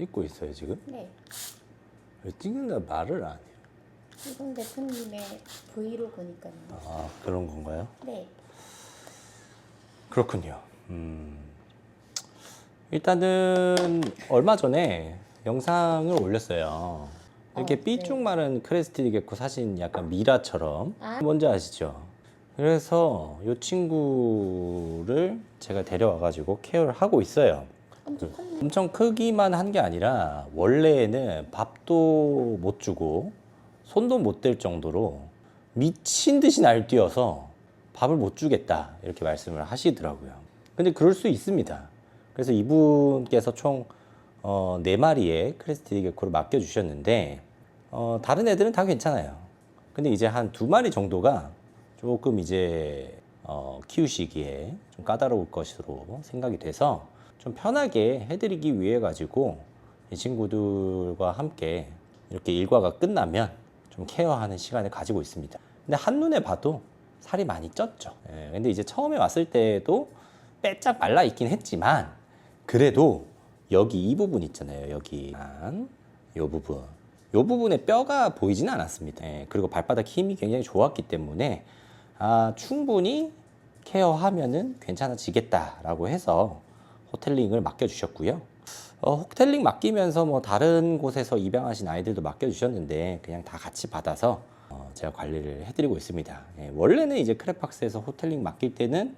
찍고 있어요 지금? 네. 왜 찍는다 말을 안 해요? 이건 대표님의 브이로그니까요. 아 그런 건가요? 네. 그렇군요. 일단은 얼마 전에 영상을 올렸어요. 이렇게 네. 삐쭉 마른 크레스티드 게코 사진 약간 미라처럼. 아. 뭔지 아시죠? 그래서 이 친구를 제가 데려와가지고 케어를 하고 있어요. 엄청 컸네. 엄청 크기만 한 게 아니라 원래는 밥도 못 주고 손도 못 댈 정도로 미친 듯이 날뛰어서 밥을 못 주겠다 이렇게 말씀을 하시더라고요. 근데 그럴 수 있습니다. 그래서 이분께서 총 4마리의 크레스티드 게코를 맡겨주셨는데 다른 애들은 다 괜찮아요. 근데 이제 한 2마리 정도가 조금 이제 키우시기에 좀 까다로울 것으로 생각이 돼서 좀 편하게 해드리기 위해 가지고 이 친구들과 함께 이렇게 일과가 끝나면 좀 케어하는 시간을 가지고 있습니다. 근데 한눈에 봐도 살이 많이 쪘죠. 근데 이제 처음에 왔을 때도 빼짝 말라 있긴 했지만 그래도 여기 이 부분 있잖아요. 여기 이 부분. 이 부분에 뼈가 보이지는 않았습니다. 그리고 발바닥 힘이 굉장히 좋았기 때문에 충분히 케어하면은 괜찮아지겠다라고 해서 호텔링을 맡겨주셨고요. 호텔링 맡기면서 뭐 다른 곳에서 입양하신 아이들도 맡겨주셨는데 그냥 다 같이 받아서 제가 관리를 해드리고 있습니다. 원래는 이제 크레팍스에서 호텔링 맡길 때는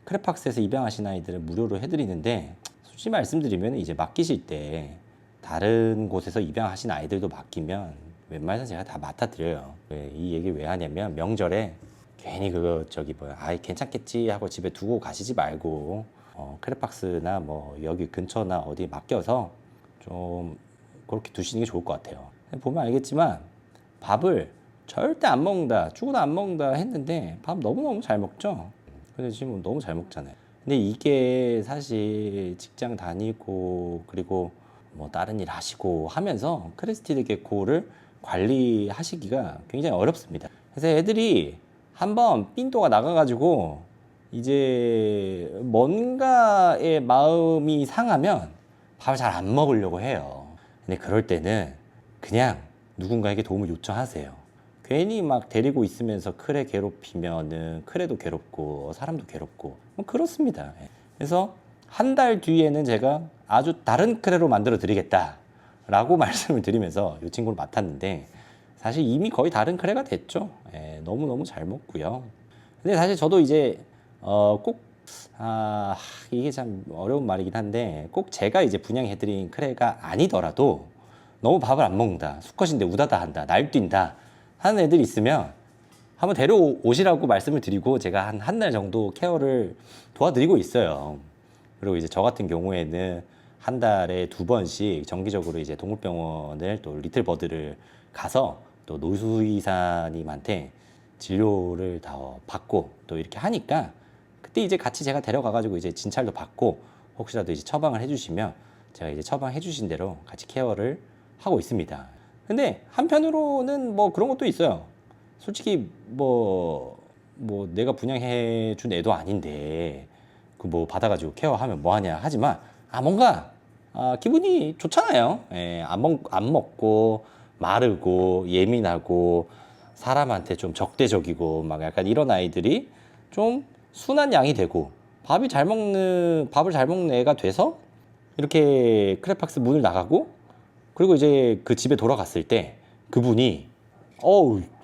크레팍스에서 입양하신 아이들은 무료로 해드리는데 솔직히 말씀드리면 이제 맡기실 때 다른 곳에서 입양하신 아이들도 맡기면 웬만해서 제가 다 맡아드려요. 이 얘기 왜 하냐면 명절에 괜히 그거 아이 괜찮겠지 하고 집에 두고 가시지 말고 크레팍스나 뭐 여기 근처나 어디 맡겨서 좀 그렇게 두시는 게 좋을 것 같아요. 보면 알겠지만 밥을 절대 안 먹는다, 죽어도 안 먹는다 했는데 밥 너무너무 잘 먹죠. 근데 지금 너무 잘 먹잖아요. 근데 이게 사실 직장 다니고 그리고 뭐 다른 일 하시고 하면서 크레스티드 게코를 관리하시기가 굉장히 어렵습니다. 그래서 애들이 한번 삔또가 나가가지고 이제 뭔가의 마음이 상하면 밥을 잘 안 먹으려고 해요. 근데 그럴 때는 그냥 누군가에게 도움을 요청하세요. 괜히 막 데리고 있으면서 크레 괴롭히면은 크레도 괴롭고 사람도 괴롭고 뭐 그렇습니다. 그래서 한 달 뒤에는 제가 아주 다른 크레로 만들어 드리겠다 라고 말씀을 드리면서 이 친구를 맡았는데 사실 이미 거의 다른 크레가 됐죠. 너무너무 잘 먹고요. 근데 사실 저도 이제 이게 참 어려운 말이긴 한데 꼭 제가 이제 분양해드린 크레가 아니더라도 너무 밥을 안 먹는다, 수컷인데 우다다 한다, 날뛴다 하는 애들이 있으면 한번 데려오시라고 말씀을 드리고 제가 한 달 정도 케어를 도와드리고 있어요. 그리고 이제 저 같은 경우에는 한 달에 2번씩 정기적으로 이제 동물병원을 또 리틀버드를 가서 또 노수의사님한테 진료를 다 받고 또 이렇게 하니까 그때 이제 같이 제가 데려가가지고 이제 진찰도 받고 혹시라도 이제 처방을 해주시면 제가 이제 처방해 주신 대로 같이 케어를 하고 있습니다. 근데 한편으로는 뭐 그런 것도 있어요. 솔직히 뭐 내가 분양해 준 애도 아닌데 그 뭐 받아가지고 케어하면 뭐하냐 하지만 뭔가 기분이 좋잖아요. 안 먹고 마르고 예민하고 사람한테 좀 적대적이고 막 약간 이런 아이들이 좀 순한 양이 되고 밥을 잘 먹는 애가 돼서 이렇게 크레팍스 문을 나가고 그리고 이제 그 집에 돌아갔을 때 그분이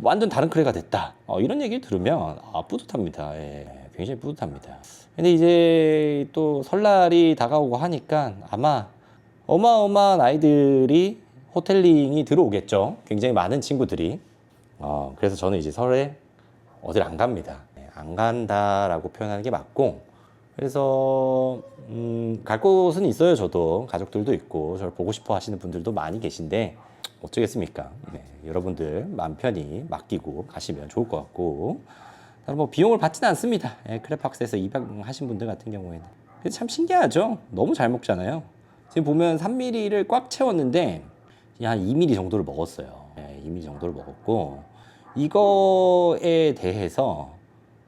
완전 다른 크레가 됐다 이런 얘기를 들으면 뿌듯합니다. 굉장히 뿌듯합니다. 근데 이제 또 설날이 다가오고 하니까 아마 어마어마한 아이들이 호텔링이 들어오겠죠. 굉장히 많은 친구들이. 그래서 저는 이제 설에 어딜 안 갑니다. 안 간다라고 표현하는 게 맞고, 그래서 갈 곳은 있어요. 저도 가족들도 있고 저를 보고 싶어 하시는 분들도 많이 계신데 어쩌겠습니까? 여러분들 마음 편히 맡기고 가시면 좋을 것 같고, 뭐 비용을 받지는 않습니다. 크레팍스에서 입양하신 분들 같은 경우에는. 근데 참 신기하죠. 너무 잘 먹잖아요. 지금 보면 3mm를 꽉 채웠는데 한 2mm 정도를 먹었어요. 2mm 정도를 먹었고, 이거에 대해서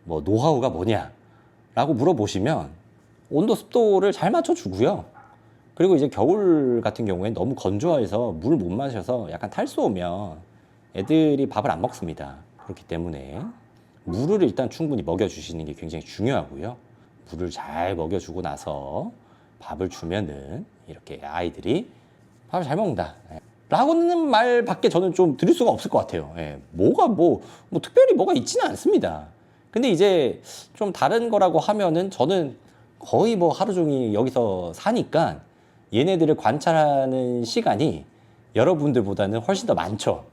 뭐 노하우가 뭐냐라고 물어보시면 온도 습도를 잘 맞춰주고요. 그리고 이제 겨울 같은 경우에 너무 건조해서 물 못 마셔서 약간 탈수 오면 애들이 밥을 안 먹습니다. 그렇기 때문에 물을 일단 충분히 먹여주시는 게 굉장히 중요하고요. 물을 잘 먹여주고 나서 밥을 주면은 이렇게 아이들이 밥을 잘 먹는다. 라고는 말밖에 저는 좀 드릴 수가 없을 것 같아요. 뭐가 뭐 특별히 뭐가 있지는 않습니다. 근데 이제 좀 다른 거라고 하면은 저는 거의 뭐 하루 종일 여기서 사니까 얘네들을 관찰하는 시간이 여러분들보다는 훨씬 더 많죠.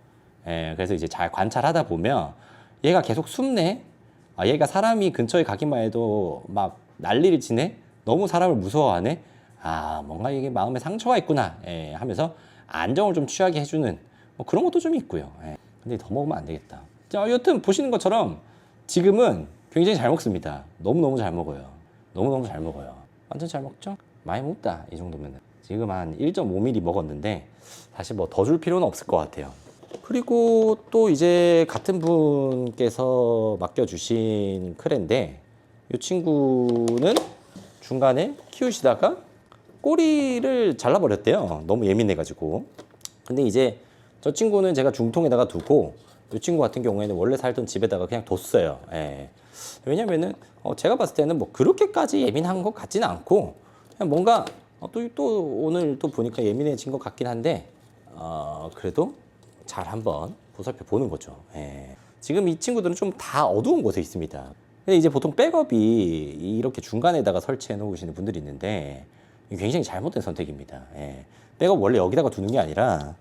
그래서 이제 잘 관찰하다 보면 얘가 계속 숨네. 아, 얘가 사람이 근처에 가기만 해도 막 난리를 치네. 너무 사람을 무서워하네. 아, 뭔가 이게 마음에 상처가 있구나. 하면서 안정을 좀 취하게 해주는 뭐 그런 것도 좀 있고요. 근데 더 먹으면 안 되겠다. 자, 여튼 보시는 것처럼 지금은 굉장히 잘 먹습니다. 너무너무 잘 먹어요. 너무너무 잘 먹어요. 완전 잘 먹죠? 많이 먹다. 이 정도면은. 지금 한 1.5mm 먹었는데 사실 뭐 더 줄 필요는 없을 것 같아요. 그리고 또 이제 같은 분께서 맡겨주신 크레인데 이 친구는 중간에 키우시다가 꼬리를 잘라버렸대요. 너무 예민해가지고. 근데 이제 저 친구는 제가 중통에다가 두고 이 친구 같은 경우에는 원래 살던 집에다가 그냥 뒀어요. 왜냐면은 제가 봤을 때는 뭐 그렇게까지 예민한 것 같지는 않고 그냥 뭔가 또 오늘 또 보니까 예민해진 것 같긴 한데 그래도 잘 한번 보살펴 보는 거죠. 지금 이 친구들은 좀 다 어두운 곳에 있습니다. 근데 이제 보통 백업이 이렇게 중간에다가 설치해 놓으시는 분들이 있는데 굉장히 잘못된 선택입니다. 백업 원래 여기다가 두는 게 아니라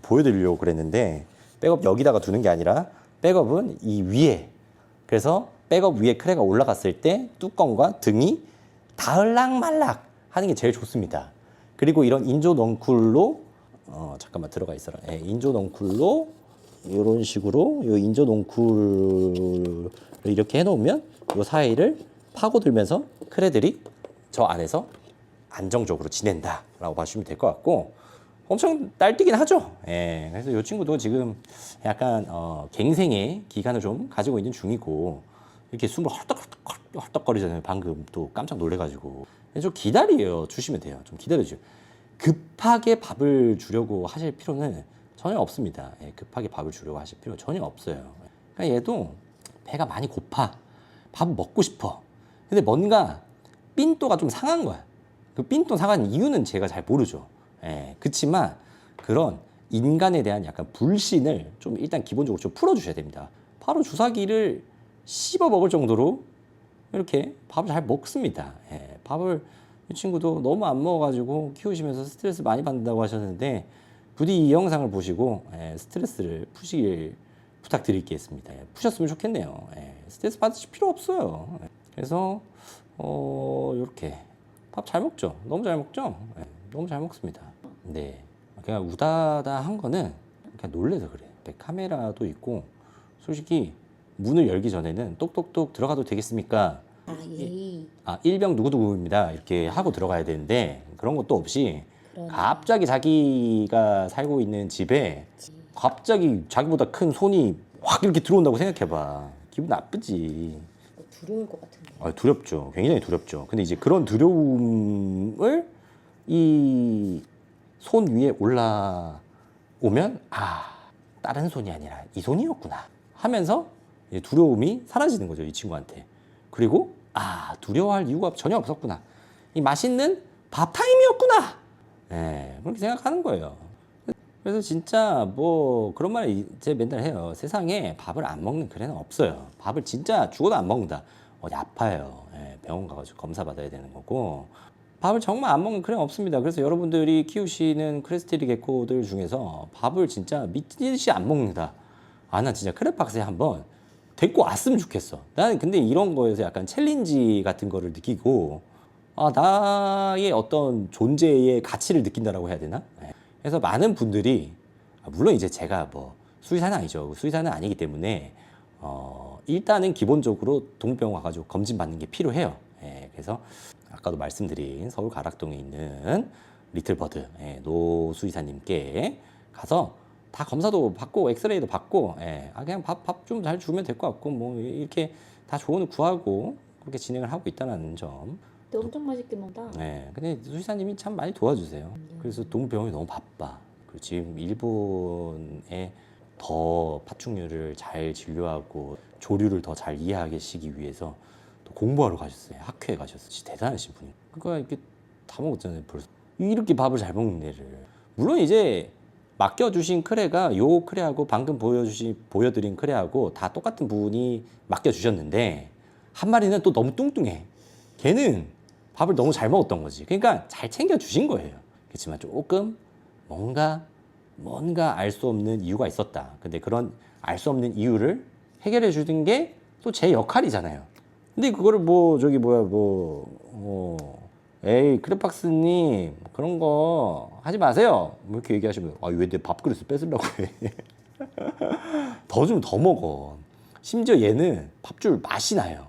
보여드리려고 그랬는데 백업 여기다가 두는 게 아니라 백업은 이 위에, 그래서 백업 위에 크레가 올라갔을 때 뚜껑과 등이 닿을락말락 하는 게 제일 좋습니다. 그리고 이런 인조 넝쿨로 잠깐만 들어가 있어라. 인조 넝쿨로 이런 식으로 이 인조 넝쿨을 이렇게 해놓으면 이 사이를 파고들면서 크레들이 저 안에서 안정적으로 지낸다라고 봐주시면 될 것 같고 엄청 날뛰긴 하죠. 그래서 이 친구도 지금 약간 갱생의 기간을 좀 가지고 있는 중이고 이렇게 숨을 헐떡헐떡거리잖아요. 방금 또 깜짝 놀래가지고 좀 기다려 주시면 돼요. 좀 기다려주세요. 급하게 밥을 주려고 하실 필요는 전혀 없습니다. 급하게 밥을 주려고 하실 필요 전혀 없어요. 그러니까 얘도 배가 많이 고파. 밥 먹고 싶어. 근데 뭔가 삔또가 좀 상한 거야. 그 삔또 상한 이유는 제가 잘 모르죠. 그치만 그런 인간에 대한 약간 불신을 좀 일단 기본적으로 좀 풀어주셔야 됩니다. 바로 주사기를 씹어 먹을 정도로 이렇게 밥을 잘 먹습니다. 밥을 이 친구도 너무 안 먹어가지고 키우시면서 스트레스 많이 받는다고 하셨는데 부디 이 영상을 보시고 스트레스를 푸시길 부탁드리겠습니다. 푸셨으면 좋겠네요. 스트레스 받으실 필요 없어요. 그래서 이렇게 밥 잘 먹죠. 너무 잘 먹죠. 너무 잘 먹습니다. 네, 그냥 우다다 한 거는 그냥 놀래서 그래. 카메라도 있고 솔직히 문을 열기 전에는 똑똑똑 들어가도 되겠습니까? 일병 누구누구입니다. 이렇게 하고 들어가야 되는데 그런 것도 없이 그러네. 갑자기 자기가 살고 있는 집에 갑자기 자기보다 큰 손이 확 이렇게 들어온다고 생각해봐. 기분 나쁘지. 두려울 것 같은데. 두렵죠. 굉장히 두렵죠. 근데 이제 그런 두려움을 이 손 위에 올라오면 다른 손이 아니라 이 손이었구나 하면서 이제 두려움이 사라지는 거죠. 이 친구한테. 그리고 두려워할 이유가 전혀 없었구나. 이 맛있는 밥 타임이었구나. 그렇게 생각하는 거예요. 그래서 진짜 뭐 그런 말 제가 맨날 해요. 세상에 밥을 안 먹는 그래는 없어요. 밥을 진짜 죽어도 안 먹는다. 어디 아파요. 병원 가가지고 검사 받아야 되는 거고. 밥을 정말 안 먹는 그래는 없습니다. 그래서 여러분들이 키우시는 크레스티리 개코들 중에서 밥을 진짜 미친 듯이 안 먹는다. 난 진짜 크레팍스에 한번 데리고 왔으면 좋겠어. 나는 근데 이런 거에서 약간 챌린지 같은 거를 느끼고 나의 어떤 존재의 가치를 느낀다라고 해야 되나? 그래서 많은 분들이 물론 이제 제가 뭐 수의사는 아니죠. 수의사는 아니기 때문에 일단은 기본적으로 동병 와가지고 검진 받는 게 필요해요. 그래서 아까도 말씀드린 서울 가락동에 있는 리틀버드 노 수의사님께 가서 다 검사도 받고 엑스레이도 받고 그냥 밥 좀 잘 주면 될 것 같고 뭐 이렇게 다 조언을 구하고 그렇게 진행을 하고 있다는 점 근데 엄청 맛있게 먹다. 네, 근데 수의사님이 참 많이 도와주세요. 그래서 동물병원이 너무 바빠. 그리고 지금 일본에 더 파충류를 잘 진료하고 조류를 더 잘 이해하게 시기 위해서 또 공부하러 가셨어요. 학회에 가셨어요. 진짜 대단하신 분이. 그러니까 이렇게 다 먹었잖아요. 벌써 이렇게 밥을 잘 먹는 애를. 물론 이제 맡겨주신 크레가 요 크레하고 방금 보여드린 크레하고 다 똑같은 분이 맡겨주셨는데 한 마리는 또 너무 뚱뚱해. 걔는 밥을 너무 잘 먹었던 거지. 그러니까 잘 챙겨주신 거예요. 그렇지만 조금 뭔가 알 수 없는 이유가 있었다. 근데 그런 알 수 없는 이유를 해결해 주는 게 또 제 역할이잖아요. 근데 그거를 에이 크레팍스님 그런 거 하지 마세요. 뭐 이렇게 얘기하시면 왜 내 밥그릇을 뺏으려고 해. 더 주면 더 먹어. 심지어 얘는 밥줄 맛이 나요.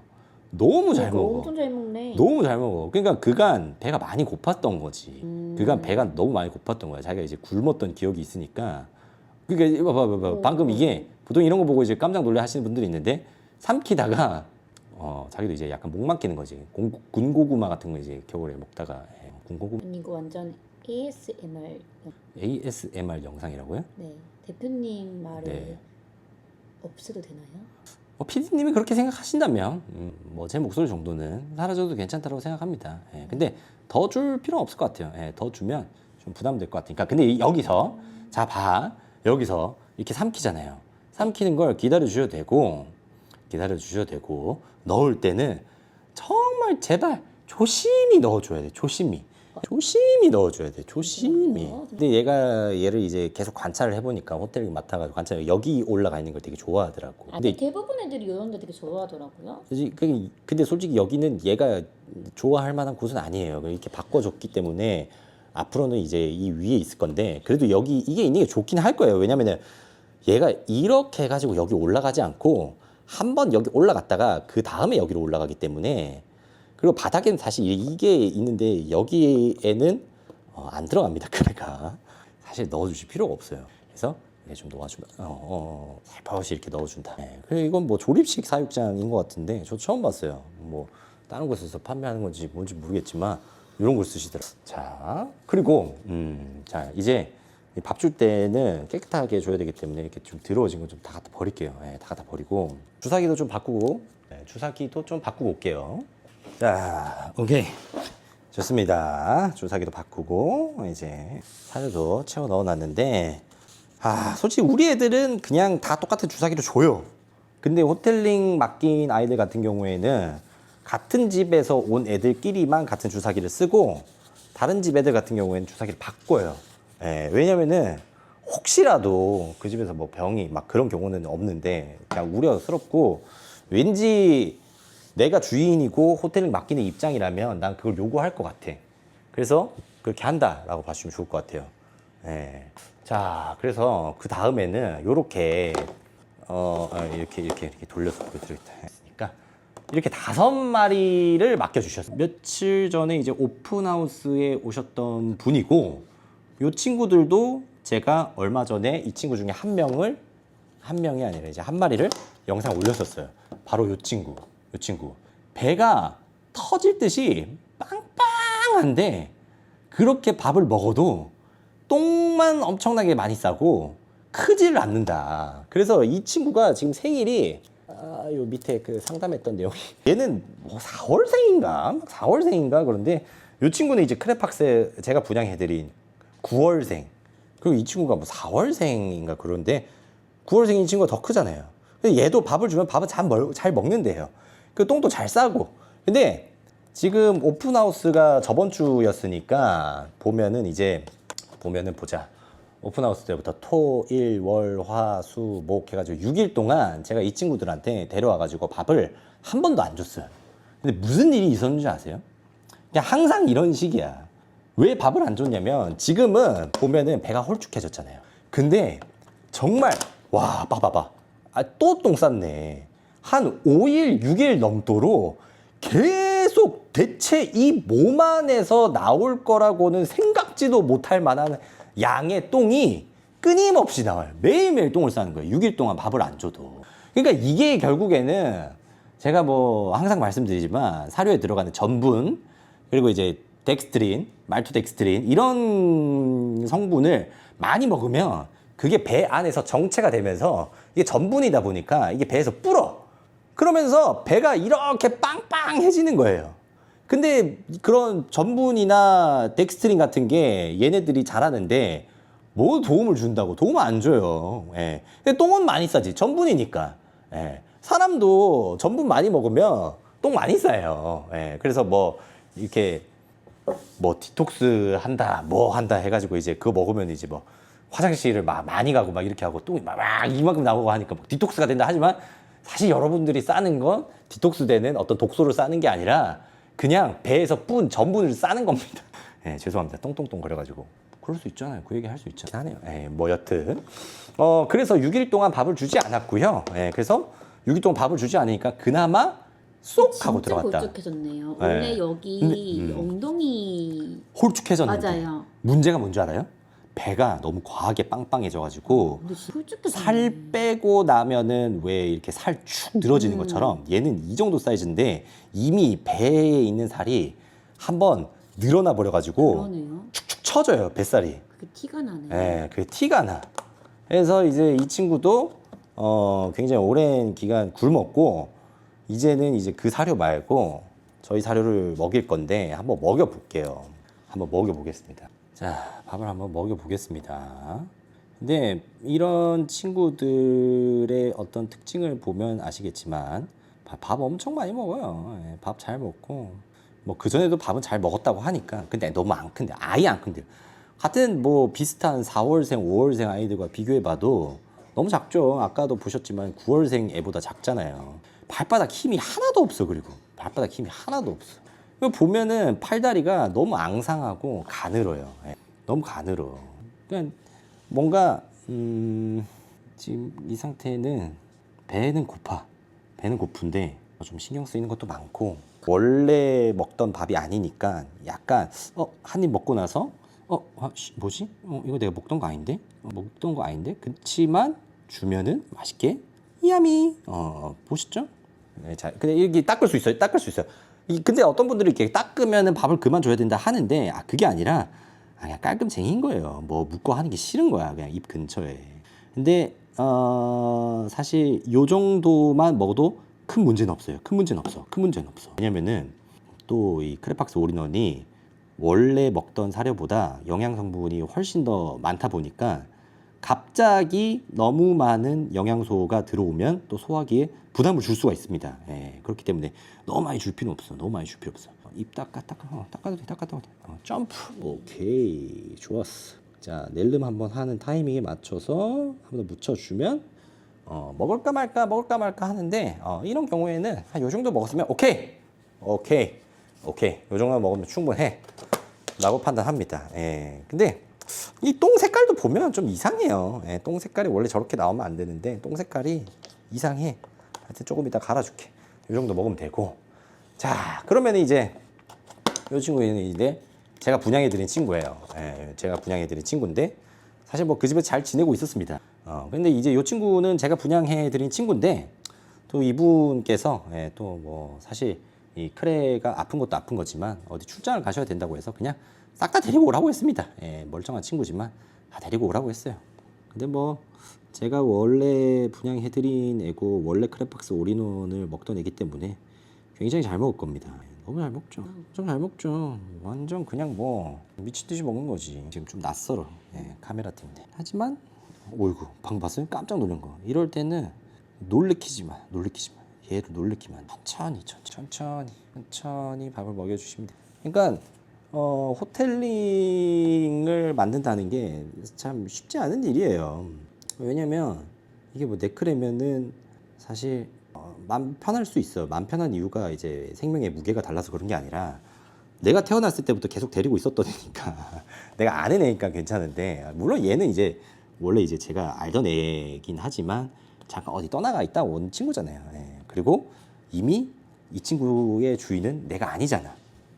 너무 잘 먹어. 엄청 잘 먹네. 너무 잘 먹어. 그러니까 그간 배가 많이 고팠던 거지. 그간 배가 너무 많이 고팠던 거야. 자기가 이제 굶었던 기억이 있으니까. 그러니까 봐봐. 방금 이게 보통 이런 거 보고 이제 깜짝 놀래 하시는 분들이 있는데 삼키다가 자기도 이제 약간 목 막히는 거지. 군고구마 같은 거 이제 겨울에 먹다가 군고구마. 이거 완전 ASMR. ASMR 영상이라고요? 네. 대표님 말에 네. 없애도 되나요? PD님이 그렇게 생각하신다면 뭐 제 목소리 정도는 사라져도 괜찮다고 생각합니다. 예, 근데 더 줄 필요는 없을 것 같아요. 예, 더 주면 좀 부담될 것 같으니까. 근데 여기서 자 봐. 여기서 이렇게 삼키잖아요. 삼키는 걸 기다려 주셔도 되고 넣을 때는 정말 제발 조심히 넣어줘야 돼. 조심히 넣어줘야 돼. 조심히. 근데 얘를 이제 계속 관찰을 해보니까 호텔 맡아가지고 관찰 여기 올라가 있는 걸 되게 좋아하더라고. 근데 대부분 애들이 이런 데 되게 좋아하더라고요. 근데 솔직히 여기는 얘가 좋아할 만한 곳은 아니에요. 이렇게 바꿔줬기 때문에 앞으로는 이제 이 위에 있을 건데 그래도 여기 이게 있는 게 좋긴 할 거예요. 왜냐면은 얘가 이렇게 해가지고 여기 올라가지 않고 한 번 여기 올라갔다가 그 다음에 여기로 올라가기 때문에 그리고 바닥에는 사실 이게 있는데 여기에는 안 들어갑니다. 그러니까 사실 넣어주실 필요가 없어요. 그래서 좀 놓아주면 살포시 이렇게 넣어준다. 네. 그리고 이건 뭐 조립식 사육장인 것 같은데 저 처음 봤어요. 뭐 다른 곳에서 판매하는 건지 뭔지 모르겠지만 이런 걸 쓰시더라고요. 자 그리고 자 이제 밥 줄 때는 깨끗하게 줘야 되기 때문에 이렇게 좀 더러워진 건 좀 다 갖다 버릴게요. 네, 다 갖다 버리고 주사기도 좀 바꾸고 주사기도 좀 바꾸고 올게요. 자, 오케이. 좋습니다. 주사기도 바꾸고, 이제 사료도 채워 넣어 놨는데, 솔직히 우리 애들은 그냥 다 똑같은 주사기를 줘요. 근데 호텔링 맡긴 아이들 같은 경우에는 같은 집에서 온 애들끼리만 같은 주사기를 쓰고, 다른 집 애들 같은 경우에는 주사기를 바꿔요. 예, 왜냐면은 혹시라도 그 집에서 뭐 병이 막 그런 경우는 없는데, 그냥 우려스럽고, 왠지 내가 주인이고 호텔을 맡기는 입장이라면 난 그걸 요구할 것 같아. 그래서 그렇게 한다라고 봐주시면 좋을 것 같아요. 예. 자, 그래서 그 다음에는 요렇게 이렇게 돌려서 보여드리겠다 했으니까 이렇게 5마리를 맡겨주셨어요. 며칠 전에 이제 오픈하우스에 오셨던 분이고 요 친구들도 제가 얼마 전에 이 친구 중에 한 명이 아니라 이제 한 마리를 영상 올렸었어요. 바로 요 친구. 배가 터질 듯이 빵빵한데 그렇게 밥을 먹어도 똥만 엄청나게 많이 싸고 크지를 않는다. 그래서 이 친구가 지금 생일이 요 밑에 그 상담했던 내용이 얘는 뭐 4월생인가 그런데 요 친구는 이제 크레팍스 제가 분양해드린 9월생 그리고 이 친구가 뭐 4월생인가 그런데 9월생인 친구가 더 크잖아요. 근데 얘도 밥을 주면 밥은 잘 먹는데요. 그 똥도 잘 싸고. 근데 지금 오픈하우스가 저번 주였으니까 보면은 보자. 오픈하우스 때부터 토, 일, 월, 화, 수, 목 해가지고 6일 동안 제가 이 친구들한테 데려와가지고 밥을 한 번도 안 줬어요. 근데 무슨 일이 있었는지 아세요? 그냥 항상 이런 식이야. 왜 밥을 안 줬냐면 지금은 보면은 배가 홀쭉해졌잖아요. 근데 정말 와 봐봐. 또 똥 쌌네. 한 5일, 6일 넘도록 계속 대체 이 몸 안에서 나올 거라고는 생각지도 못할 만한 양의 똥이 끊임없이 나와요. 매일매일 똥을 싸는 거예요. 6일 동안 밥을 안 줘도. 그러니까 이게 결국에는 제가 뭐 항상 말씀드리지만 사료에 들어가는 전분 그리고 이제 덱스트린, 말토덱스트린 이런 성분을 많이 먹으면 그게 배 안에서 정체가 되면서 이게 전분이다 보니까 이게 배에서 불어. 그러면서 배가 이렇게 빵빵해지는 거예요. 근데 그런 전분이나 덱스트린 같은 게 얘네들이 잘하는데 뭐 도움을 준다고? 도움 안 줘요. 예. 근데 똥은 많이 싸지. 전분이니까. 예. 사람도 전분 많이 먹으면 똥 많이 싸요. 예. 그래서 뭐 이렇게 뭐 디톡스 한다, 뭐 한다 해가지고 이제 그거 먹으면 이제 뭐 화장실을 막 많이 가고 막 이렇게 하고 똥이 막 이만큼 나오고 하니까 뭐 디톡스가 된다 하지만 사실 여러분들이 싸는 건 디톡스 되는 어떤 독소를 싸는 게 아니라 그냥 배에서 뿜은 전분을 싸는 겁니다. 예, 죄송합니다. 똥똥똥 거려가지고. 그럴 수 있잖아요. 그 얘기 할 수 있잖아요. 예, 뭐 여튼. 그래서 6일 동안 밥을 주지 않았고요. 예, 그래서 6일 동안 밥을 주지 않으니까 그나마 쏙 하고 들어갔다. 진짜 홀쭉해졌네요. 원래 여기 엉덩이 홀쭉해졌는데 맞아요. 문제가 뭔지 알아요? 배가 너무 과하게 빵빵해져가지고 근데 진짜 홀쭉해졌네. 살 빼고 나면은 왜 이렇게 살 축 늘어지는 것처럼 얘는 이 정도 사이즈인데 이미 배에 있는 살이 한번 늘어나 버려가지고 그러네요. 축축 처져요 뱃살이. 그게 티가 나네. 예, 그게 티가 나. 그래서 이제 이 친구도 굉장히 오랜 기간 굶었고 이제는 이제 그 사료 말고 저희 사료를 먹일 건데 한번 먹여 볼게요. 한번 먹여 보겠습니다. 자, 밥을 한번 먹여 보겠습니다. 근데 이런 친구들의 어떤 특징을 보면 아시겠지만 밥 엄청 많이 먹어요. 예, 밥 잘 먹고 뭐 그전에도 밥은 잘 먹었다고 하니까 근데 너무 안 큰데 아예 안 큰데요. 같은 뭐 비슷한 4월생, 5월생 아이들과 비교해 봐도 너무 작죠. 아까도 보셨지만 9월생 애보다 작잖아요. 발바닥 힘이 하나도 없어. 그리고 발바닥 힘이 하나도 없어. 이거 보면은 팔다리가 너무 앙상하고 가늘어요. 예, 너무 가늘어. 그냥 뭔가 지금 이 상태는 배는 고파. 배는 고픈데 좀 신경 쓰이는 것도 많고 원래 먹던 밥이 아니니까 약간 한 입 먹고 나서 뭐지? 이거 내가 먹던 거 아닌데? 먹던 거 아닌데? 그치만 주면은 맛있게 야미 보셨죠? 네, 자, 근데 이렇게 닦을 수 있어요. 닦을 수 있어요. 근데 어떤 분들이 이렇게 닦으면은 밥을 그만 줘야 된다 하는데 그게 아니라 그냥 깔끔쟁이인 거예요. 뭐 묶어 하는 게 싫은 거야. 그냥 입 근처에. 근데 사실 요 정도만 먹어도 큰 문제는 없어요. 큰 문제는 없어. 큰 문제는 없어. 왜냐면은 또 이 크레팍스 올인원이 원래 먹던 사료보다 영양 성분이 훨씬 더 많다 보니까 갑자기 너무 많은 영양소가 들어오면 또 소화기에 부담을 줄 수가 있습니다. 예, 그렇기 때문에 너무 많이 줄 필요 없어. 너무 많이 줄 필요 없어. 입 닦아도 돼. 점프. 오케이, 좋았어. 자, 낼름 한번 하는 타이밍에 맞춰서 한번 묻혀주면 먹을까 말까 하는데 이런 경우에는 한 요 정도 먹었으면 오케이. 요 정도 먹으면 충분해 라고 판단합니다. 예. 근데 이 똥 색깔도 보면 좀 이상해요. 예, 똥 색깔이 원래 저렇게 나오면 안 되는데 똥 색깔이 이상해. 하여튼 조금 이따 갈아줄게. 이 정도 먹으면 되고. 자, 그러면 이제 이 친구는 이제 제가 분양해드린 친구예요. 예, 제가 분양해드린 친구인데 사실 뭐 그 집에 잘 지내고 있었습니다. 근데 이제 이 친구는 제가 분양해드린 친구인데 또 이분께서 또 뭐 사실 이 크레가 아픈 것도 아픈 거지만 어디 출장을 가셔야 된다고 해서 그냥 싹 다 데리고 오라고 했습니다. 예, 멀쩡한 친구지만 다 데리고 오라고 했어요. 근데 뭐 제가 원래 분양해드린 애고 원래 크레팍스 올인원을 먹던 애기 때문에 굉장히 잘 먹을 겁니다. 너무 잘 먹죠. 엄청 잘 먹죠. 완전 그냥 뭐 미친 듯이 먹는 거지. 지금 좀 낯설어. 예, 카메라 때문에. 하지만 어이구 방금 봤어요? 깜짝 놀란 거. 이럴 때는 놀래키지 마. 얘를 놀래키면 천천히 밥을 먹여주시면 돼요. 그러니까 호텔링을 만든다는 게 참 쉽지 않은 일이에요. 왜냐면 이게 뭐 네크레면은 사실 맘 편할 수 있어. 맘 편한 이유가 이제 생명의 무게가 달라서 그런 게 아니라 내가 태어났을 때부터 계속 데리고 있었던 애니까 내가 아는 애니까 괜찮은데 물론 얘는 이제 원래 이제 제가 알던 애긴 하지만 잠깐 어디 떠나가 있다 온 친구잖아요. 예. 그리고 이미 이 친구의 주인은 내가 아니잖아.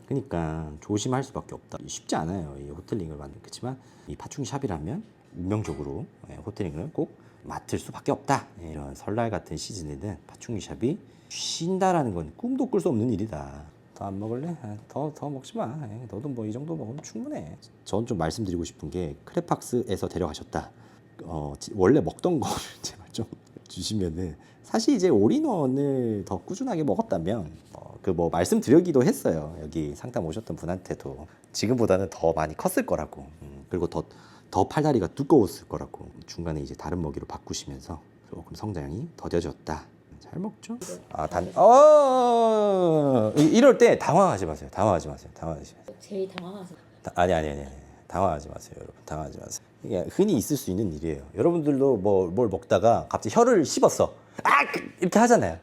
그러니까 조심할 수밖에 없다. 쉽지 않아요. 이 호텔링을 만든 그렇지만 이 파충 샵이라면 운명적으로 호텔링을 꼭 맡을 수밖에 없다. 이런 설날 같은 시즌에는 파충류 샵이 쉰다라는 건 꿈도 꿀 수 없는 일이다. 더 안 먹을래? 더 먹지 마. 너도 뭐 이 정도 먹으면 충분해. 전 좀 말씀드리고 싶은 게 크레팍스에서 데려가셨다. 원래 먹던 거를 제발 좀 주시면은 사실 이제 올인원을 더 꾸준하게 먹었다면 그 뭐 말씀드리기도 했어요. 여기 상담 오셨던 분한테도 지금보다는 더 많이 컸을 거라고. 그리고 더 팔다리가 두꺼웠을 거라고. 중간에 이제 다른 먹이로 바꾸시면서 조금 성장이 더뎌졌다. 잘 먹죠? 이럴 때 당황하지 마세요. 당황하지 마세요. 제일 당황하세요. 아니. 당황하지 마세요, 여러분. 당황하지 마세요. 이게 흔히 있을 수 있는 일이에요. 여러분들도 뭘 먹다가 갑자기 혀를 씹었어. 이렇게 하잖아요.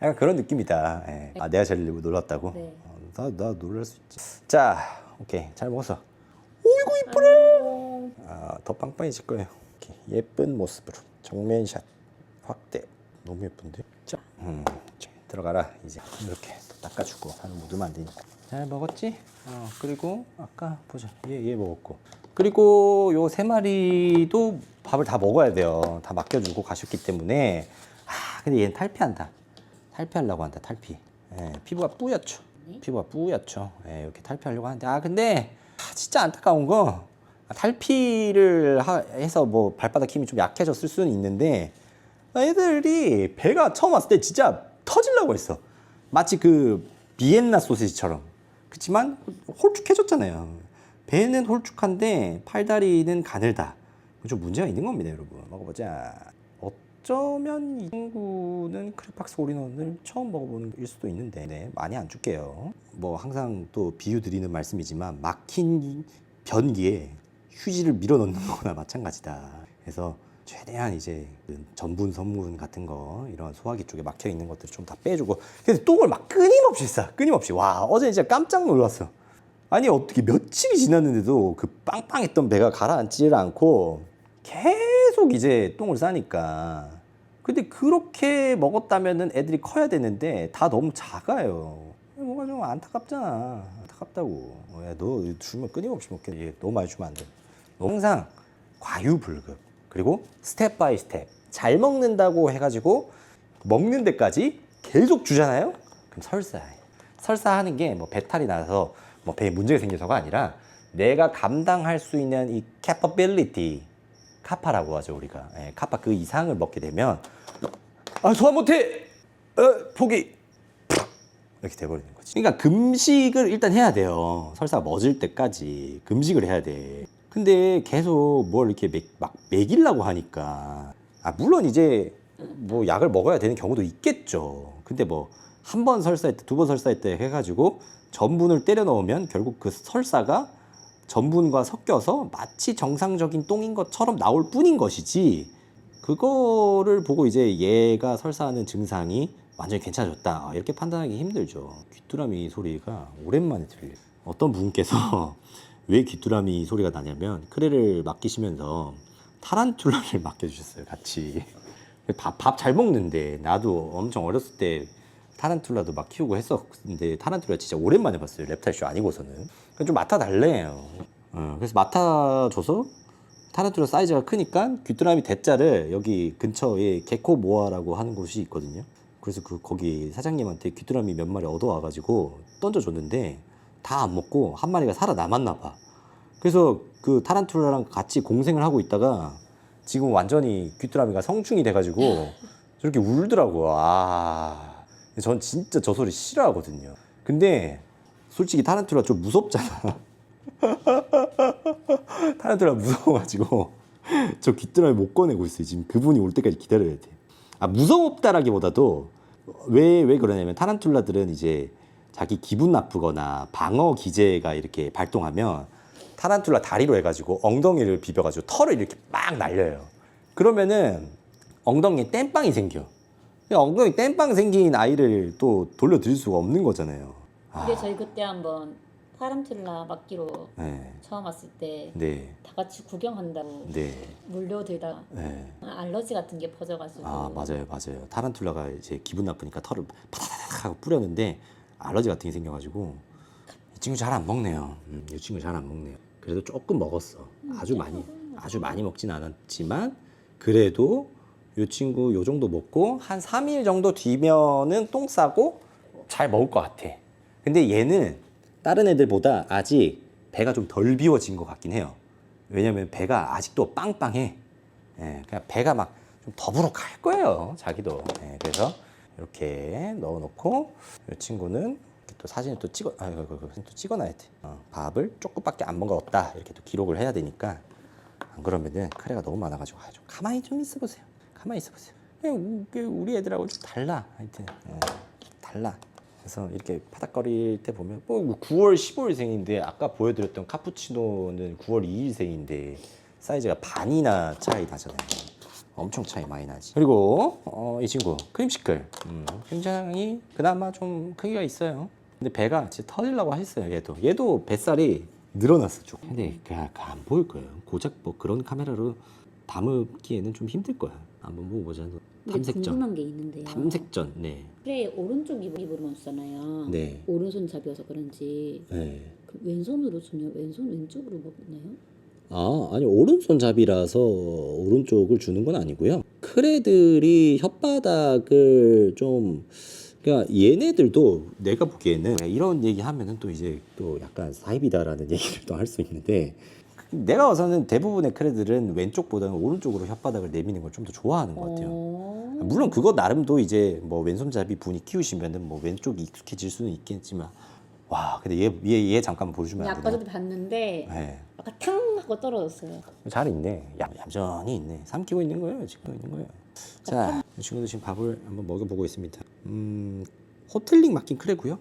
약간 그런 느낌이다. 예. 내가 제일 놀랐다고? 네. 나 놀랄 수 있지. 자, 오케이. 잘 먹었어. 오이고 이쁘라. 더 빵빵해질 거예요. 이렇게 예쁜 모습으로 정면샷 확대. 너무 예쁜데? 자, 들어가라. 이제 이렇게 또 닦아주고 하는 묻으면 안 되니까. 잘 먹었지? 그리고 아까 보자. 얘 먹었고. 그리고 요 3마리도 밥을 다 먹어야 돼요. 다 맡겨주고 가셨기 때문에. 근데 얘는 탈피한다. 탈피하려고 한다. 탈피. 예, 피부가 뿌옇죠. 이렇게 탈피하려고 하는데 근데 진짜 안타까운 거 탈피를 해서 뭐 발바닥 힘이 좀 약해졌을 수는 있는데 애들이 배가 처음 왔을 때 진짜 터지려고 했어. 마치 그 비엔나 소시지처럼. 그렇지만 홀쭉해졌잖아요. 배는 홀쭉한데 팔다리는 가늘다. 좀 문제가 있는 겁니다, 여러분. 먹어보자. 어쩌면 이 친구는 크레팍스 올인원을 처음 먹어보는 일 수도 있는데 많이 안 줄게요. 뭐 항상 또 비유 드리는 말씀이지만 막힌 변기에 휴지를 밀어 넣는 거나 마찬가지다. 그래서 최대한 이제 전분, 성분 같은 거 이런 소화기 쪽에 막혀 있는 것들 좀 다 빼주고. 그래서 똥을 막 끊임없이 싸. 와, 어제 진짜 깜짝 놀랐어. 아니 어떻게 며칠이 지났는데도 그 빵빵했던 배가 가라앉지를 않고 계속 이제 똥을 싸니까. 근데 그렇게 먹었다면은 애들이 커야 되는데 다 너무 작아요. 뭔가 좀 안타깝잖아. 안타깝다고. 너 주면 끊임없이 먹겠네. 얘 너무 많이 주면 안 돼. 항상 과유불급. 그리고 스텝 바이 스텝. 잘 먹는다고 해가지고 먹는 데까지 계속 주잖아요. 그럼 설사해. 설사하는 게 뭐 배탈이 나서 뭐 배에 문제가 생겨서가 아니라 내가 감당할 수 있는 이 capability, 카파라고 하죠 우리가. 카파 그 이상을 먹게 되면 소화 못해. 포기. 이렇게 돼버리는 거지. 그러니까 금식을 일단 해야 돼요. 설사가 멎을 때까지 금식을 해야 돼. 근데 계속 뭘 이렇게 막 먹이려고 하니까 물론 이제 뭐 약을 먹어야 되는 경우도 있겠죠. 근데 뭐 한 번 설사할 때, 2번 설사할 때 해가지고 전분을 때려 넣으면 결국 그 설사가 전분과 섞여서 마치 정상적인 똥인 것처럼 나올 뿐인 것이지, 그거를 보고 이제 얘가 설사하는 증상이 완전히 괜찮아졌다 이렇게 판단하기 힘들죠. 귀뚜라미 소리가 오랜만에 들려요. 어떤 분께서 왜 귀뚜라미 소리가 나냐면 크레를 맡기시면서 타란툴라를 맡겨주셨어요. 같이 밥 잘 먹는데, 나도 엄청 어렸을 때 타란툴라도 막 키우고 했었는데 타란툴라 진짜 오랜만에 봤어요. reptile쇼 아니고서는. 좀 맡아달래요. 그래서 맡아줘서 타란툴라 사이즈가 크니까 귀뚜라미 대자를 여기 근처에 게코 모아라고 하는 곳이 있거든요. 그래서 거기 사장님한테 귀뚜라미 몇 마리 얻어와가지고 던져줬는데 다 안 먹고 한 마리가 살아남았나 봐. 그래서 그 타란툴라랑 같이 공생을 하고 있다가 지금 완전히 귀뚜라미가 성충이 돼가지고 저렇게 울더라고. 전 진짜 저 소리 싫어하거든요. 근데 솔직히 타란툴라 좀 무섭잖아. 타란툴라 무서워가지고 저 귀뚜라미 못 꺼내고 있어요. 지금 그분이 올 때까지 기다려야 돼. 무서웠다라기보다도 왜 그러냐면 타란툴라들은 이제 자기 기분 나쁘거나 방어 기제가 이렇게 발동하면 타란툴라 다리로 해가지고 엉덩이를 비벼가지고 털을 이렇게 막 날려요. 그러면은 엉덩이에 땜빵이 생겨. 엉덩이 땜빵 생긴 아이를 또 돌려드릴 수가 없는 거잖아요. 근데 저희 그때 한번 타란툴라 맡기로 네. 처음 왔을 때 다 네. 같이 구경한다고 네. 몰려들다가 네. 알러지 같은 게 퍼져가지고. 맞아요. 타란툴라가 이제 기분 나쁘니까 털을 파다닥 하고 뿌렸는데 알러지 같은 게 생겨가지고 이 친구 잘 안 먹네요. 이 친구 잘 안 먹네요. 그래도 조금 먹었어. 아주 많이 먹진 않았지만 그래도 이 친구 요 정도 먹고 한 3일 정도 뒤면은 똥 싸고 잘 먹을 것 같아. 근데 얘는 다른 애들보다 아직 배가 좀 덜 비워진 것 같긴 해요. 왜냐면 배가 아직도 빵빵해. 예, 그냥 배가 막 좀 더부룩 할 거예요, 자기도. 예, 그래서 이렇게 넣어놓고 이 친구는 또 사진을 또 찍어놔야 돼. 밥을 조금밖에 안 먹었다 이렇게 또 기록을 해야 되니까 안 그러면은 카레가 너무 많아가지고 좀 가만히 좀 있어보세요. 가만히 있어보세요. 우리 애들하고 좀 달라. 하여튼 달라. 그래서 이렇게 파닥거릴 때 보면 뭐 9월 15일생인데 아까 보여드렸던 카푸치노는 9월 2일생인데 사이즈가 반이나 차이 나잖아요. 엄청 차이 많이 나지. 그리고 이 친구 크림시클 굉장히 그나마 좀 크기가 있어요. 근데 배가 진짜 터지려고 했어요. 얘도 뱃살이 늘어났어 좀. 근데 안 보일 거예요. 고작 뭐 그런 카메라로 담기에는 좀 힘들 거야. 한번 보고 보자. 근데 탐색전. 궁금한 게 있는데요. 탐색전. 네. 그래 오른쪽 입으로만 쓰잖아요. 네. 오른손잡이어서 그런지. 네. 그 왼손으로 쓰냐? 왼쪽으로 먹나요? 아니 오른손잡이라서 오른쪽을 주는 건 아니고요. 크레들이 혓바닥을 좀 그러니까 얘네들도 내가 보기에는 이런 얘기 하면은 또 이제 또 약간 사입이다라는 얘기를 또 할 수 있는데 내가 봐서는 대부분의 크레들은 왼쪽보다는 오른쪽으로 혓바닥을 내미는 걸 좀 더 좋아하는 것 같아요. 물론 그거 나름도 이제 뭐 왼손잡이 분이 키우시면은 뭐 왼쪽이 익숙해질 수는 있겠지만 와 근데 얘 잠깐 보여주면 안 아까 되나? 전에 봤는데 네. 아까 탕 하고 떨어졌어요. 잘 있네. 얌전히 있네. 삼키고 있는 거예요. 지금 있는 거예요. 자, 이 친구도 지금 밥을 한번 먹여보고 있습니다. 호틀링 맡긴 크레고요.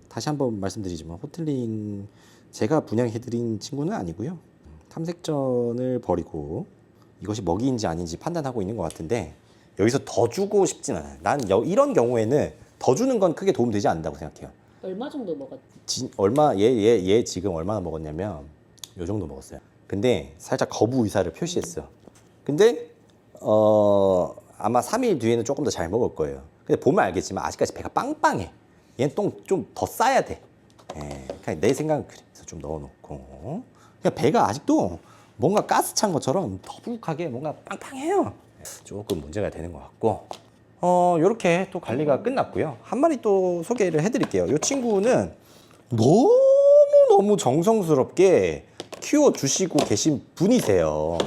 다시 한번 말씀드리지만 호틀링 제가 분양해드린 친구는 아니고요. 탐색전을 벌이고 이것이 먹이인지 아닌지 판단하고 있는 것 같은데 여기서 더 주고 싶진 않아요. 난 이런 경우에는 더 주는 건 크게 도움되지 않는다고 생각해요. 얼마 정도 먹었지? 얘 지금 얼마나 먹었냐면 요 정도 먹었어요. 근데 살짝 거부 의사를 표시했어. 근데 아마 3일 뒤에는 조금 더 잘 먹을 거예요. 근데 보면 알겠지만 아직까지 배가 빵빵해. 얘는 좀 더 싸야 돼. 예, 그냥 내 생각은 그래. 그래서 좀 넣어놓고 그냥 배가 아직도 뭔가 가스 찬 것처럼 더부룩하게 뭔가 빵빵해요. 조금 문제가 되는 것 같고 요렇게 또 관리가 끝났고요. 한 마리 또 소개를 해드릴게요. 이 친구는 너무 정성스럽게 키워주시고 계신 분이세요.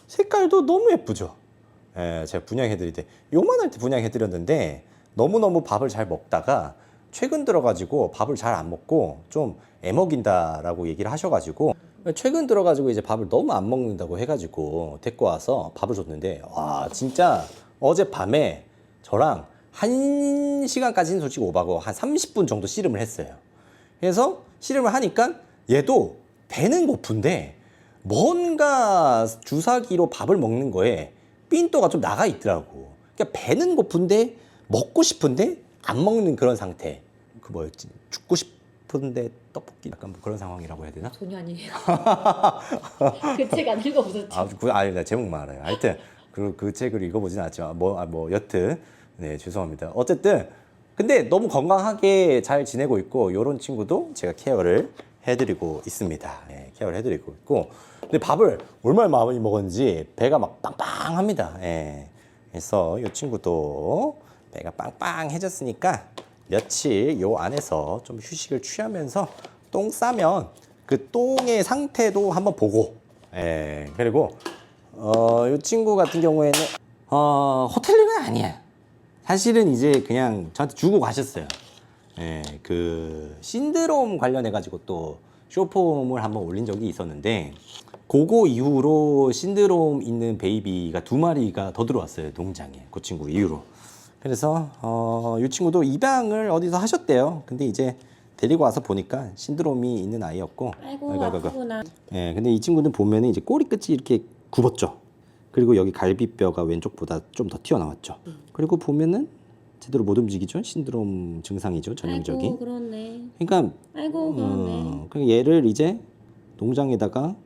색깔도 너무 예쁘죠. 예, 제가 분양해드릴 때 요만할 때 분양해드렸는데 너무너무 밥을 잘 먹다가 최근 들어가지고 밥을 잘 안 먹고 좀 애먹인다라고 얘기를 하셔가지고 최근 들어가지고 이제 밥을 너무 안 먹는다고 해가지고 데리고 와서 밥을 줬는데 와 진짜 어젯밤에 저랑 1시간까지는 솔직히 오바고 한 30분 정도 씨름을 했어요. 그래서 씨름을 하니까 얘도 배는 고픈데 뭔가 주사기로 밥을 먹는 거에 삔또가 좀 나가 있더라고. 그러니까 배는 고픈데 먹고 싶은데 안 먹는 그런 상태. 그 뭐였지? 죽고 싶은데 떡볶이 약간 뭐 그런 상황이라고 해야 되나? 전혀 아니에요. 그 책 안 읽어보셨죠? 아니 나 제목만 알아요. 하여튼 그 책을 읽어보진 않았지만 뭐 여튼 네 죄송합니다. 어쨌든 근데 너무 건강하게 잘 지내고 있고 요런 친구도 제가 케어를 해드리고 있습니다. 네, 케어를 해드리고 있고 근데 밥을 얼마나 많이 먹었는지 배가 막 빵빵합니다. 예. 그래서 이 친구도 배가 빵빵해졌으니까 며칠 요 안에서 좀 휴식을 취하면서 똥 싸면 그 똥의 상태도 한번 보고 예. 그리고 이 친구 같은 경우에는 호텔링은 아니야. 사실은 이제 그냥 저한테 주고 가셨어요. 예, 그 신드롬 관련해 가지고 또 쇼폼을 한번 올린 적이 있었는데 그거 이후로 신드롬 있는 베이비가 2마리가 더 들어왔어요 농장에. 그 친구 이후로. 그래서 이 친구도 입양을 어디서 하셨대요. 근데 이제 데리고 와서 보니까 신드롬이 있는 아이였고. 아이고 아프구나. 예, 근데 이 친구는 보면은 이제 꼬리 끝이 이렇게 굽었죠. 그리고 여기 갈비뼈가 왼쪽보다 좀 더 튀어나왔죠. 그리고 보면은 제대로 못 움직이죠. 신드롬 증상이죠. 전형적인. 아이고 그렇네. 그러니까 아이고 그렇네. 그러니까 얘를 이제 농장에다가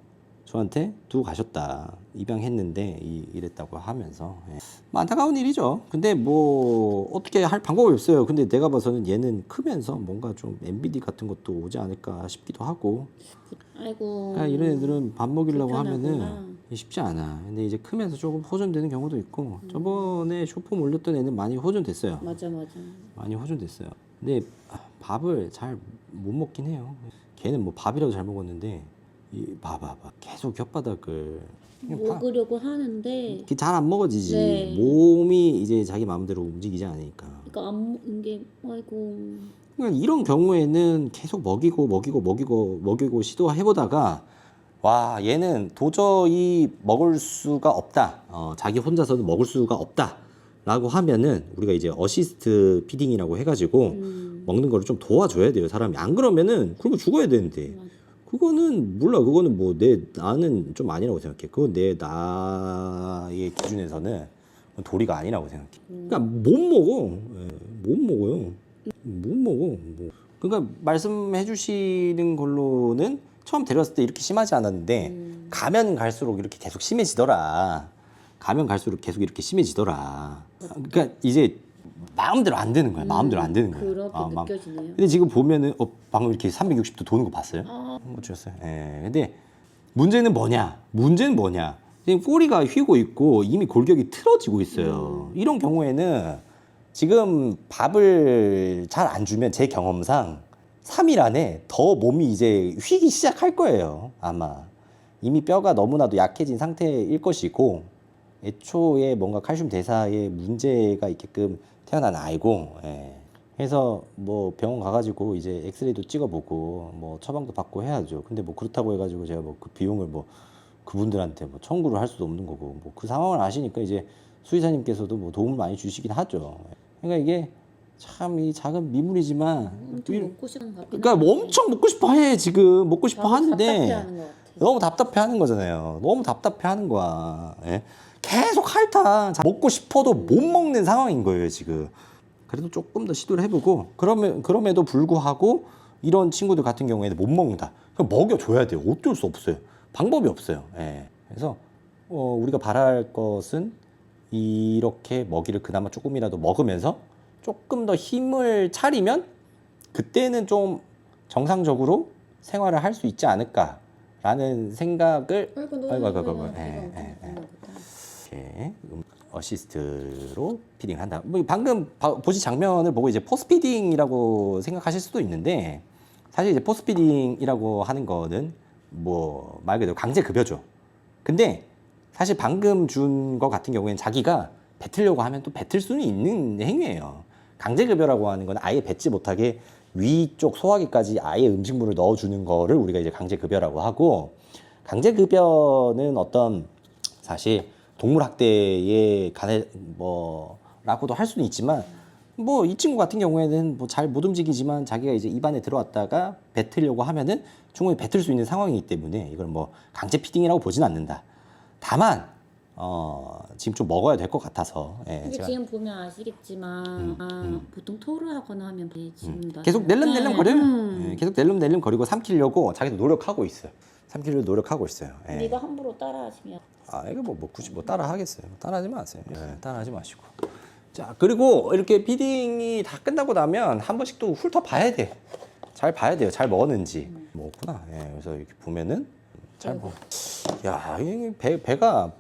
저한테 두고 가셨다. 입양했는데 이랬다고 하면서 예. 뭐 안타까운 일이죠. 근데 뭐 어떻게 할 방법이 없어요. 근데 내가 봐서는 얘는 크면서 뭔가 좀 MBD 같은 것도 오지 않을까 싶기도 하고. 아이고. 그러니까 이런 애들은 밥 먹이려고 불편하구나. 하면은 쉽지 않아. 근데 이제 크면서 조금 호전되는 경우도 있고 저번에 쇼폼 올렸던 애는 많이 호전됐어요. 맞아. 많이 호전됐어요. 근데 밥을 잘 못 먹긴 해요. 걔는 뭐 밥이라도 잘 먹었는데 이 봐봐 계속 혓바닥을 먹으려고 하는데 잘 안 먹어지지. 네. 몸이 이제 자기 마음대로 움직이지 않으니까. 그러니까 안 먹는 게 아이고. 그러니까 이런 경우에는 계속 먹이고 시도해보다가 와 얘는 도저히 먹을 수가 없다. 자기 혼자서는 먹을 수가 없다. 라고 하면은 우리가 이제 어시스트 피딩이라고 해가지고 먹는 거를 좀 도와줘야 돼요. 사람이 안 그러면은 굶어 죽어야 되는데 그거는 몰라. 그거는 뭐 나는 좀 아니라고 생각해. 그건 내 나의 기준에서는 도리가 아니라고 생각해. 그러니까 못 먹어. 예, 못 먹어요. 못 먹어. 뭐. 그러니까 말씀해 주시는 걸로는 처음 데려왔을 때 이렇게 심하지 않았는데 가면 갈수록 이렇게 계속 심해지더라. 가면 갈수록 계속 이렇게 심해지더라. 그러니까 이제 마음대로 안 되는 거야. 마음대로 안 되는 거야. 그렇게 느껴지네요. 근데 지금 보면은 방금 이렇게 360도 도는 거 봤어요? 못 주셨어요. 예. 근데 문제는 뭐냐? 지금 꼬리가 휘고 있고 이미 골격이 틀어지고 있어요. 이런 경우에는 지금 밥을 잘 안 주면 제 경험상 3일 안에 더 몸이 이제 휘기 시작할 거예요. 아마 이미 뼈가 너무나도 약해진 상태일 것이고 애초에 뭔가 칼슘 대사에 문제가 있게끔 태어난 아이고, 예. 그래서 뭐 병원 가가지고 이제 엑스레이도 찍어보고 뭐 처방도 받고 해야죠. 근데 뭐 그렇다고 해가지고 제가 뭐 그 비용을 뭐 그분들한테 뭐 청구를 할 수도 없는 거고 뭐 그 상황을 아시니까 이제 수의사님께서도 뭐 도움을 많이 주시긴 하죠. 그러니까 이게 참 이 작은 미물이지만 엄청 먹고 싶은 것 같긴 그러니까 한데. 뭐 엄청 먹고 싶어 해. 지금 먹고 싶어 너무 하는데 답답해하는 것 같아. 너무 답답해하는 거잖아요. 너무 답답해하는 거야. 예? 계속 핥아. 먹고 싶어도 못 먹는 상황인 거예요 지금. 그래도 조금 더 시도를 해보고 그럼에도 불구하고 이런 친구들 같은 경우에는 못 먹는다. 그럼 먹여줘야 돼요. 어쩔 수 없어요. 방법이 없어요. 예. 그래서 우리가 바랄 것은 이렇게 먹이를 그나마 조금이라도 먹으면서 조금 더 힘을 차리면 그때는 좀 정상적으로 생활을 할 수 있지 않을까라는 생각을 아이고. 이렇게 어시스트로 피딩한다. 뭐 방금 보신 장면을 보고 이제 포스 피딩이라고 생각하실 수도 있는데 사실 이제 포스 피딩이라고 하는 거는 뭐 말 그대로 강제 급여죠. 근데 사실 방금 준 거 같은 경우에는 자기가 뱉으려고 하면 또 뱉을 수는 있는 행위예요. 강제 급여라고 하는 건 아예 뱉지 못하게 위쪽 소화기까지 아예 음식물을 넣어주는 거를 우리가 이제 강제 급여라고 하고, 강제 급여는 어떤 사실 동물 학대에 관해 뭐라고도 할 수는 있지만 뭐 이 친구 같은 경우에는 뭐 잘 못 움직이지만 자기가 이제 입안에 들어왔다가 뱉으려고 하면은 충분히 뱉을 수 있는 상황이기 때문에 이걸 뭐 강제 피딩이라고 보진 않는다. 다만 지금 좀 먹어야 될 것 같아서. 예, 근데 제가 지금 보면 아시겠지만 보통 토를 하거나 하면 지금 계속 낼름낼름 거려요. 네. 예, 계속 낼름낼름 거리고 삼키려고 자기도 노력하고 있어요. 삼키려고 노력하고 있어요. 예. 근데 이거 함부로 따라하시면 이거 뭐 굳이 뭐 따라 하겠어요. 따라하지 마세요. 예, 따라하지 마시고. 자, 그리고 이렇게 피딩이 다 끝나고 나면 한 번씩 또 훑어봐야 돼. 잘 봐야 돼요. 잘 먹었는지. 먹었구나. 예, 그래서 이렇게 보면은 잘 먹. 야, 이 배가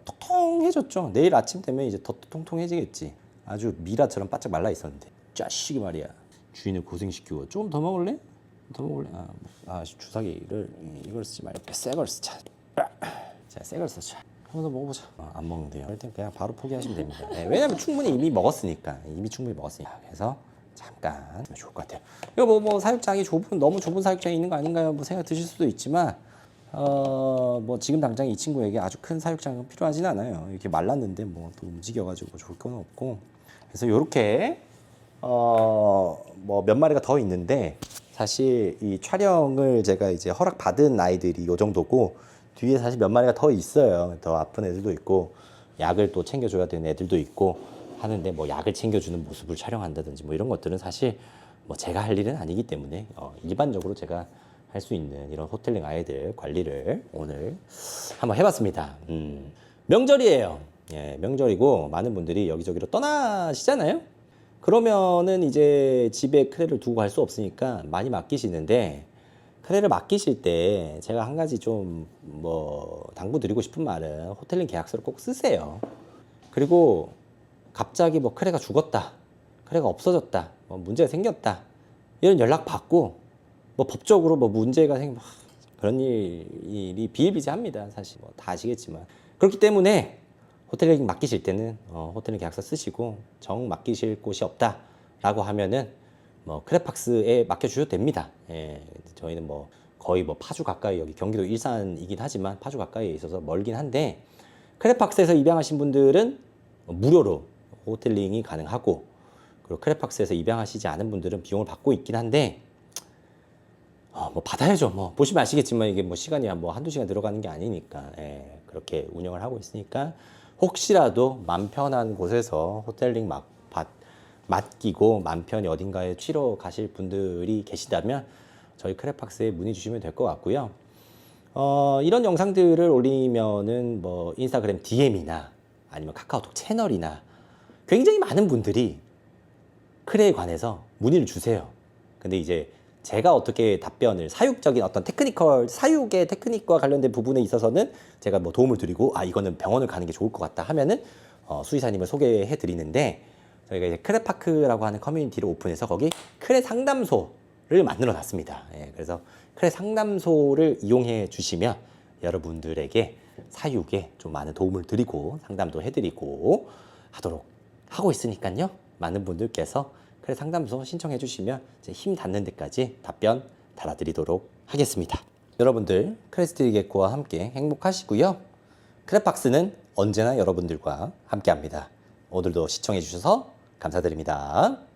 통통해졌죠. 내일 아침 되면 이제 더 통통해지겠지. 아주 미라처럼 바짝 말라 있었는데. 짜식이 말이야. 주인을 고생시키고 좀 더 먹을래? 더 먹을래? 주사기를 이걸 쓰지 말고 새 걸 쓰자. 자, 새 걸 쓰자. 한번 더 먹어보자. 안 먹는데요. 일단 그냥 바로 포기하시면 됩니다. 네, 왜냐면 충분히 이미 먹었으니까. 그래서 잠깐 좋을 것 같아요. 이거 뭐 사육장이 너무 좁은 사육장이 있는 거 아닌가요? 뭐 생각 드실 수도 있지만 뭐 지금 당장 이 친구에게 아주 큰 사육장은 필요하진 않아요. 이렇게 말랐는데 뭐 또 움직여가지고 좋을 건 없고. 그래서 이렇게 뭐 몇 마리가 더 있는데 사실 이 촬영을 제가 이제 허락 받은 아이들이 요 정도고. 뒤에 사실 몇 마리가 더 있어요. 더 아픈 애들도 있고 약을 또 챙겨줘야 되는 애들도 있고 하는데 뭐 약을 챙겨주는 모습을 촬영한다든지 뭐 이런 것들은 사실 뭐 제가 할 일은 아니기 때문에 일반적으로 제가 할 수 있는 이런 호텔링 아이들 관리를 오늘 한번 해봤습니다. 명절이에요. 예, 명절이고 많은 분들이 여기저기로 떠나시잖아요. 그러면은 이제 집에 크레를 두고 갈 수 없으니까 많이 맡기시는데 크레를 맡기실 때 제가 한 가지 좀 뭐 당부드리고 싶은 말은 호텔링 계약서를 꼭 쓰세요. 그리고 갑자기 뭐 크레가 죽었다. 크레가 없어졌다, 뭐 문제가 생겼다 이런 연락 받고 뭐 법적으로 뭐 문제가 그런 일이 비일비재합니다. 사실 뭐 다 아시겠지만. 그렇기 때문에 호텔링 맡기실 때는 호텔링 계약서 쓰시고 정 맡기실 곳이 없다라고 하면은 뭐 크레팍스에 맡겨주셔도 됩니다. 예, 저희는 뭐 거의 뭐 파주 가까이, 여기 경기도 일산이긴 하지만 파주 가까이에 있어서 멀긴 한데, 크레팍스에서 입양하신 분들은 무료로 호텔링이 가능하고, 그리고 크레팍스에서 입양하시지 않은 분들은 비용을 받고 있긴 한데, 뭐 받아야죠. 뭐 보시면 아시겠지만 이게 뭐 시간이 뭐 한두 시간 들어가는 게 아니니까. 예, 그렇게 운영을 하고 있으니까 혹시라도 맘 편한 곳에서 호텔링 맡기고 맘 편히 어딘가에 쉬러 가실 분들이 계시다면 저희 크레팍스에 문의 주시면 될 것 같고요. 이런 영상들을 올리면은 뭐 인스타그램 DM이나 아니면 카카오톡 채널이나 굉장히 많은 분들이 크레에 관해서 문의를 주세요. 근데 이제 제가 어떻게 답변을, 사육적인 어떤 사육의 테크닉과 관련된 부분에 있어서는 제가 뭐 도움을 드리고, 이거는 병원을 가는 게 좋을 것 같다 하면은 수의사님을 소개해 드리는데, 저희가 이제 크레파크라고 하는 커뮤니티를 오픈해서 거기 크레 상담소를 만들어 놨습니다. 예, 그래서 크레 상담소를 이용해 주시면 여러분들에게 사육에 좀 많은 도움을 드리고 상담도 해드리고 하도록 하고 있으니까요. 많은 분들께서 크레 상담소 신청해 주시면 이제 힘 닿는 데까지 답변 달아드리도록 하겠습니다. 여러분들 크레스트리 개코와 함께 행복하시고요. 크레팍스는 언제나 여러분들과 함께합니다. 오늘도 시청해 주셔서 감사드립니다.